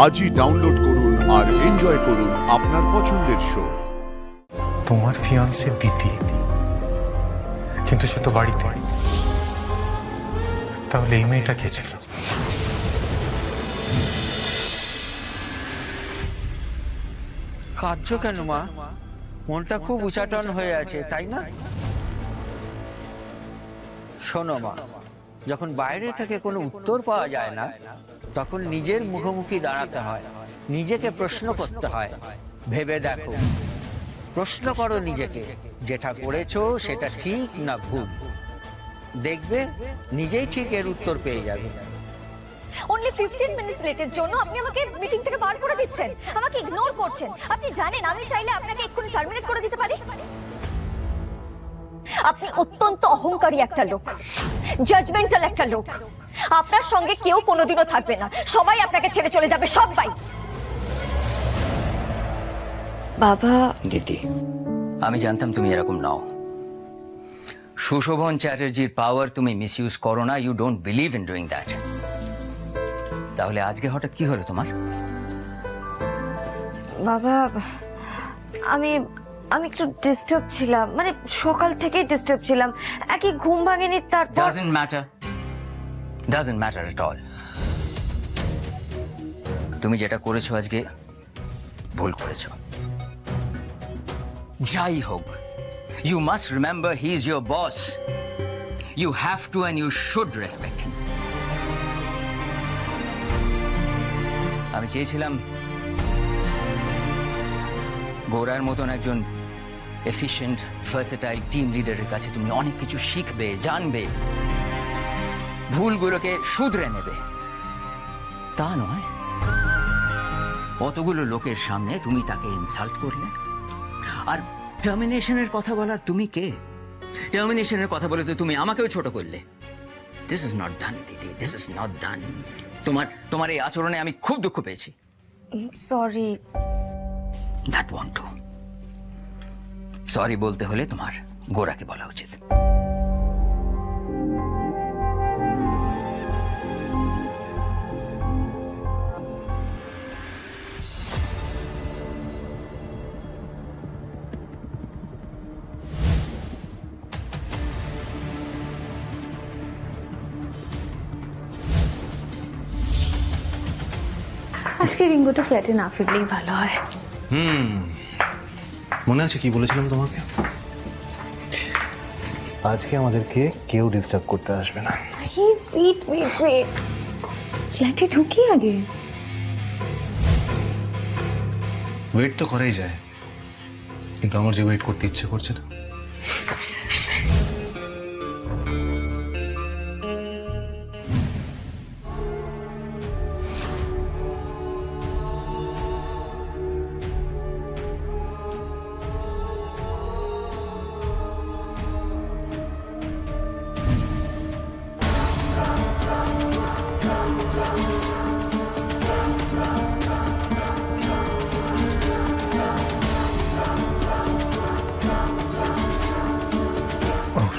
আজই ডাউনলোড করুন আর এনজয় করুন আপনার পছন্দের শো। তোমার ফিয়ান্সে দিতি, কিন্তু সে তো বাড়িতে। তাহলে এই মেয়েটা কে ছিল? কাঁদছো কেন মা? মনটা খুব উচাটন হয়ে আছে, তাই না? শোনো মা, যখন বাইরে থেকে কোনো উত্তর পাওয়া যায় না, তখন নিজের মুখোমুখি দাঁড়াতে হয়, নিজেকে প্রশ্ন করতে হয়। ভেবে দেখো, প্রশ্ন করো নিজেকে, যেটা করেছো সেটা ঠিক না ভুল। দেখবে নিজেই ঠিক এর উত্তর পেয়ে যাবে। অনলি 15 মিনিটস লেটের জন্য আপনি আমাকে মিটিং থেকে বার করে দিচ্ছেন, আমাকে ইগনোর করছেন। আপনি জানেন আমি চাইলে আপনাকে এক্ষুনি টার্মিনেট করে দিতে পারি। আপনি অত্যন্ত অহংকারী একটা লোক, জাজমেন্টাল একটা লোক। আপনার সঙ্গে কেউ কোনোদিনও থাকবে না, সবাই আপনাকে ছেড়ে চলে যাবে, সবাই। বাবা। দিদি, আমি জানতাম তুমি এরকম নাও। সুশোভন চ্যাটার্জির পাওয়ার তুমি মিসইউজ করো না। You don't believe in doing that. তাহলে আজকে হঠাৎ কি হলো তোমার? বাবা, আমি একটু ডিস্টার্ব ছিলাম, মানে সকাল থেকেই ডিস্টার্ব ছিলাম, একই ঘুম ভাঙেনি। তারপর ডাজন্ট ম্যাটার এট অল। তুমি যেটা করেছো আজকে ভুল করেছো। যাই হোক, you must remember he is your boss. You have to and you should respect him. আমি চেয়েছিলাম গোরার মতন একজন এফিশিয়েন্ট ভার্সেটাইল টিম লিডারের কাছে তুমি অনেক কিছু শিখবে, জানবে, ভুলগুলোকে শুধরে নেবে। তা নয়, অতগুলো লোকের সামনে তুমি তাকে ইনসাল্ট করলে। আর টার্মিনেশনের কথা বলার তুমি কে? টার্মিনেশনের কথা বলে তো তুমি আমাকেও ছোট করলে। দিস ইজ নট ডান দিদি, দিস ইজ নট ডান। তোমার এই আচরণে আমি খুব দুঃখ পেয়েছি। Sorry. That want to. Sorry বলতে হলে তোমার গোরাকে বলা উচিত। আজকে রিঙ্গোটা ফ্ল্যাটে না ফিরলেই ভালো হয়। মনে আছে কি বলেছিলাম তোমাকে? আজকে আমাদেরকে কেউ ডিস্টার্ব করতে আসবে না। ওয়েট, ফ্ল্যাটে ঢুকি আগে। ওয়েট তো করাই যায়, কিন্তু আমার যে ওয়েট করতে ইচ্ছে করছে না।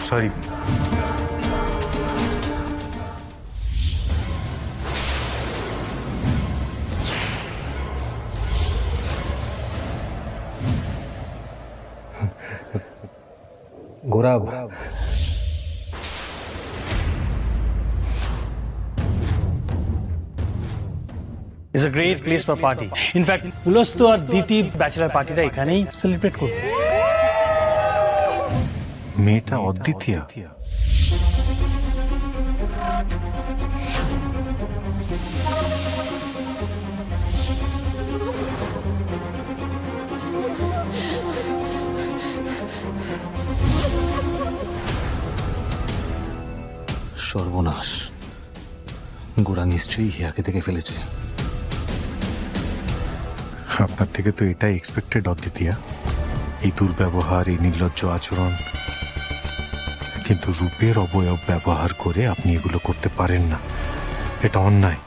Sorry. Gora, It's a great place for party. In fact, পুলস্ত আর দিতি ব্যাচেলার পার্টিটা এখানেই সেলিব্রেট করবে। মেয়েটা অদ্বিতীয়া। সর্বনাশ, গোরা নিশ্চয়ই হিয়াকে থেকে ফেলেছে। আপনার থেকে তো এটাই এক্সপেক্টেড অদ্বিতীয়া, এই দুর্ব্যবহার, এই নির্লজ্জ আচরণ। কিন্তু রূপের অবয়ব ব্যবহার করে আপনি এগুলো করতে পারেন না, এটা অন্যায়।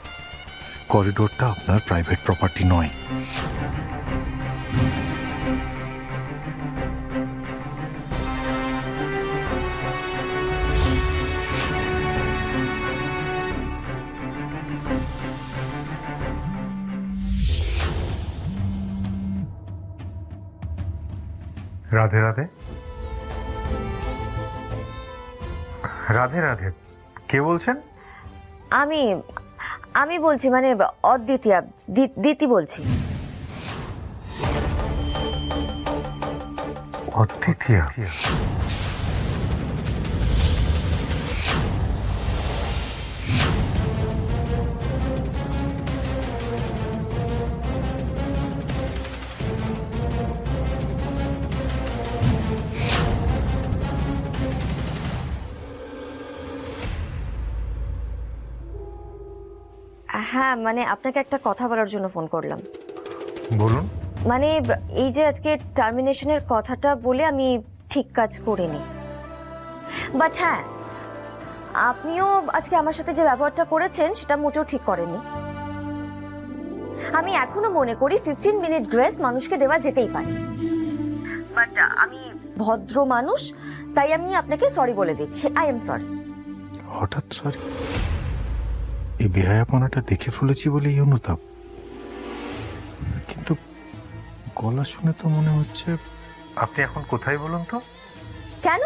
করিডোরটা আপনার প্রাইভেট প্রপার্টি নয়। রাধে রাধে। রাধে রাধে, কে বলছেন? আমি আমি বলছি, মানে অদ্বিতীয়া, দিতি বলছি। অদ্বিতীয়া? হ্যাঁ, মানে আপনাকে একটা কথা বলার জন্য ফোন করলাম। বলুন। মানে এই যে আজকে টার্মিনেশনের কথাটা বলে আমি ঠিক কাজ করিনি, বাট হ্যাঁ, আপনিও আজকে আমার সাথে যে ব্যবহারটা করেছেন সেটা মোটেও ঠিক করেননি। আমি এখনো মনে করি 15 মিনিট গ্রেস মানুষকে দেওয়া যেতেই পারে, বাট আমি ভদ্র মানুষ, তাই আমি আপনাকে সরি বলে দিচ্ছি। I am sorry. হঠাৎ সরি? এই বেহায়াপনাটা দেখে ফেলেছি বলে এই অনুতাপ, কিন্তু গলা শুনে তো মনে হচ্ছে আপনি এখন কোথায় বলুন তো? কেন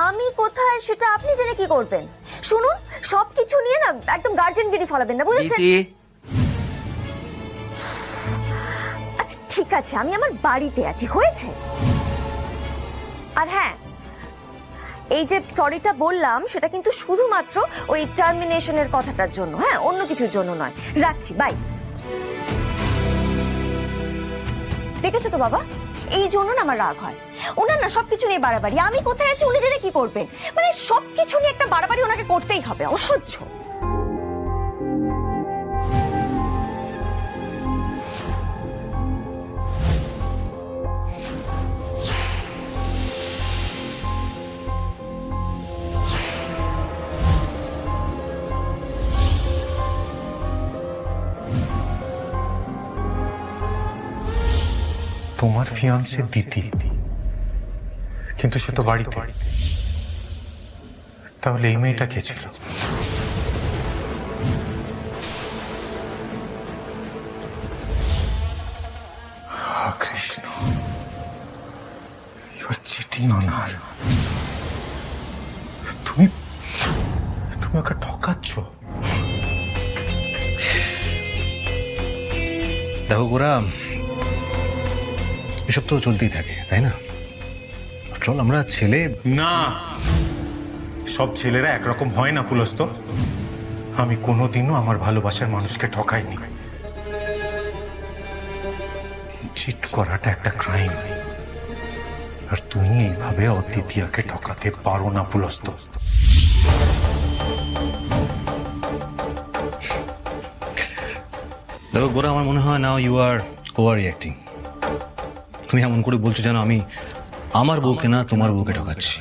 আমি কোথায় সেটা আপনি জেনে কি করবেন? শুনুন, সবকিছু নিয়ে না একদম গার্জেনগিরি ফলাবেন না, বুঝেছেন? দিতি, আচ্ছা ঠিক আছে, আমি আমার বাড়িতে আছি, হয়েছে। আর হ্যাঁ, এই যে সরিটা বললাম সেটা কিন্তু শুধুমাত্র ওই টার্মিনেশনের কথাটার জন্য, হ্যাঁ, অন্য কিছুর জন্য নয়। রাখছি, বাই। দেখেছো তো বাবা, এই জন্য না আমার রাগ হয়। ওনার না সবকিছু নিয়ে বাড়াবাড়ি, আমি কোথায় আছি উনি জেনে কি করবেন? মানে সবকিছু নিয়ে একটা বাড়াবাড়ি ওনাকে করতেই হবে, অসহ্য। তোমার ফিয়ান্সে দিতি, কিন্তু সে তো বাড়িতে। তাহলে এই মেয়েটা কে ছিল? Krishna, you are cheating on her. তুমি ওকে ঠকাচ্ছ। দেখো গোরা, এসব তো চলতেই থাকে, তাই না? চল, আমরা ছেলে। না, সব ছেলেরা একরকম হয় না পুলস্ত। আমি কোনোদিনও আমার ভালোবাসার মানুষকে ঠকাইনি। চিট করাটা একটা ক্রাইম, আর তুমি এইভাবে অদ্বিতীয়াকে ঠকাতে পারো না পুলস্ত। দেখো গোরা, আমার মনে হয় now you are overreacting. তুমি এমন করে বলছো যেন আমি আমার বউকে না তোমার বউকে ঠকাচ্ছি।